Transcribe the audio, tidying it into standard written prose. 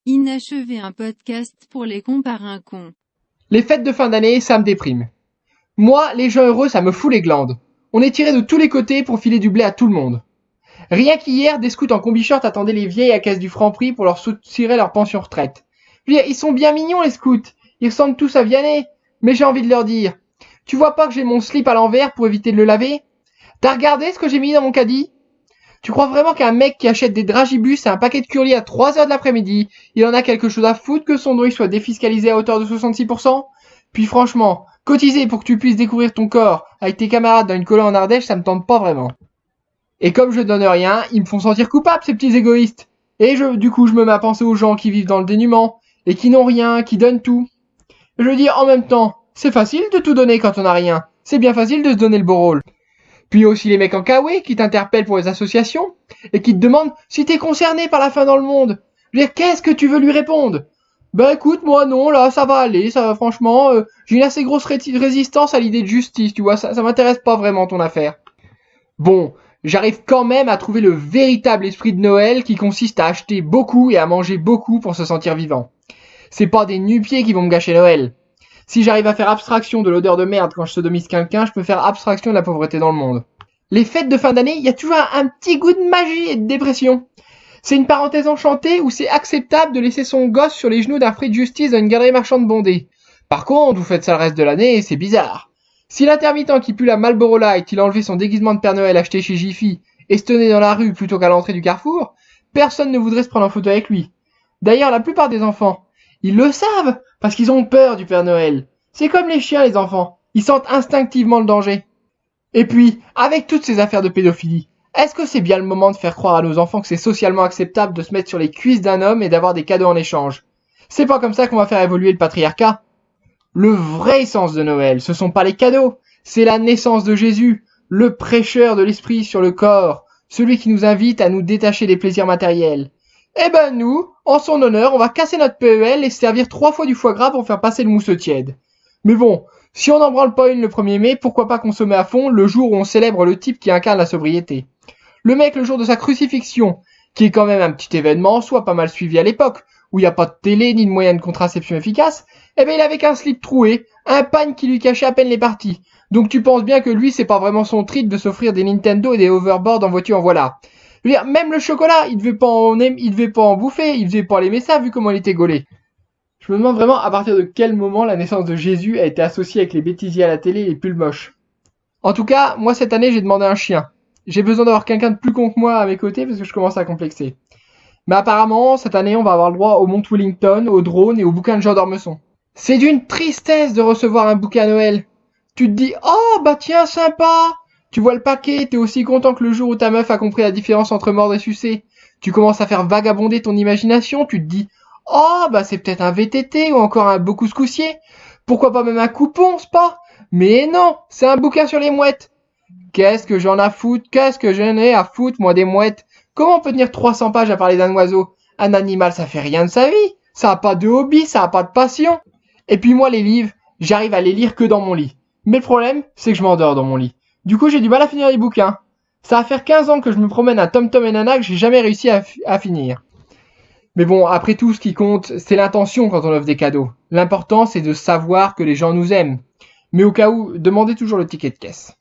Inachevé, un podcast pour les cons par un con. Les fêtes de fin d'année, ça me déprime. Moi, les gens heureux, ça me fout les glandes. On est tiré de tous les côtés pour filer du blé à tout le monde. Rien qu'hier, des scouts en combi-short attendaient les vieilles à caisse du Franprix pour leur soutirer leur pension retraite. Je veux dire, ils sont bien mignons les scouts. Ils ressemblent tous à Vianney. Mais j'ai envie de leur dire, tu vois pas que j'ai mon slip à l'envers pour éviter de le laver? T'as regardé ce que j'ai mis dans mon caddie? Tu crois vraiment qu'un mec qui achète des dragibus et un paquet de curly à 3 heures de l'après-midi, il en a quelque chose à foutre que son druid soit défiscalisé à hauteur de 66%? Puis franchement, cotiser pour que tu puisses découvrir ton corps avec tes camarades dans une colo en Ardèche, ça me tente pas vraiment. Et comme je donne rien, ils me font sentir coupable, ces petits égoïstes. Et du coup, je me mets à penser aux gens qui vivent dans le dénuement, et qui n'ont rien, qui donnent tout. Je veux dire, en même temps, c'est facile de tout donner quand on n'a rien. C'est bien facile de se donner le beau rôle. Puis aussi les mecs en kawaii qui t'interpellent pour les associations et qui te demandent si t'es concerné par la faim dans le monde. Je veux dire, qu'est-ce que tu veux lui répondre? Ben écoute, moi non, là ça va aller, ça va franchement, j'ai une assez grosse résistance à l'idée de justice, tu vois, ça m'intéresse pas vraiment ton affaire. Bon, j'arrive quand même à trouver le véritable esprit de Noël qui consiste à acheter beaucoup et à manger beaucoup pour se sentir vivant. C'est pas des nu-pieds qui vont me gâcher Noël. Si j'arrive à faire abstraction de l'odeur de merde quand je sodomise quelqu'un, je peux faire abstraction de la pauvreté dans le monde. Les fêtes de fin d'année, il y a toujours un petit goût de magie et de dépression. C'est une parenthèse enchantée où c'est acceptable de laisser son gosse sur les genoux d'un fruit de justice dans une galerie marchande bondée. Par contre, vous faites ça le reste de l'année et c'est bizarre. Si l'intermittent qui pue la Marlboro Light, il a enlevé son déguisement de Père Noël acheté chez Jiffy et se tenait dans la rue plutôt qu'à l'entrée du carrefour, personne ne voudrait se prendre en photo avec lui. D'ailleurs, la plupart des enfants, ils le savent, parce qu'ils ont peur du Père Noël. C'est comme les chiens, les enfants. Ils sentent instinctivement le danger. Et puis, avec toutes ces affaires de pédophilie, est-ce que c'est bien le moment de faire croire à nos enfants que c'est socialement acceptable de se mettre sur les cuisses d'un homme et d'avoir des cadeaux en échange? C'est pas comme ça qu'on va faire évoluer le patriarcat. Le vrai sens de Noël, ce sont pas les cadeaux, c'est la naissance de Jésus, le prêcheur de l'esprit sur le corps, celui qui nous invite à nous détacher des plaisirs matériels. Eh ben nous, en son honneur, on va casser notre PEL et se servir 3 fois du foie gras pour faire passer le mousseux tiède. Mais bon, si on n'en branle pas une le 1er mai, pourquoi pas consommer à fond le jour où on célèbre le type qui incarne la sobriété? Le mec, le jour de sa crucifixion, qui est quand même un petit événement en soi pas mal suivi à l'époque, où il n'y a pas de télé ni de moyen de contraception efficace, eh ben il avait qu'un slip troué, un pagne qui lui cachait à peine les parties. Donc tu penses bien que lui, c'est pas vraiment son trip de s'offrir des Nintendo et des hoverboards en voiture en voilà. Je veux dire, même le chocolat, il devait pas en bouffer, il devait pas l'aimer ça vu comment il était gaulé. Je me demande vraiment à partir de quel moment la naissance de Jésus a été associée avec les bêtisiers à la télé et les pulls moches. En tout cas, moi cette année j'ai demandé un chien. J'ai besoin d'avoir quelqu'un de plus con que moi à mes côtés parce que je commence à complexer. Mais apparemment, cette année on va avoir le droit au Mont Wellington, au drone et au bouquin de Jean d'Ormesson. C'est d'une tristesse de recevoir un bouquin à Noël. Tu te dis, oh bah tiens, sympa. Tu vois le paquet, t'es aussi content que le jour où ta meuf a compris la différence entre mordre et sucer. Tu commences à faire vagabonder ton imagination, tu te dis, oh bah c'est peut-être un VTT ou encore un beau couscoussier. Pourquoi pas même un coupon, c'est pas? Mais non, c'est un bouquin sur les mouettes. Qu'est-ce que j'en ai à foutre? Qu'est-ce que j'en ai à foutre, moi, des mouettes? Comment on peut tenir 300 pages à parler d'un oiseau? Un animal, ça fait rien de sa vie. Ça a pas de hobby, ça a pas de passion. Et puis moi, les livres, j'arrive à les lire que dans mon lit. Mais le problème, c'est que je m'endors dans mon lit. Du coup, j'ai du mal à finir les bouquins. Ça va faire 15 ans que je me promène à Tom Tom et Nana que j'ai jamais réussi à finir. Mais bon, après tout, ce qui compte, c'est l'intention quand on offre des cadeaux. L'important, c'est de savoir que les gens nous aiment. Mais au cas où, demandez toujours le ticket de caisse.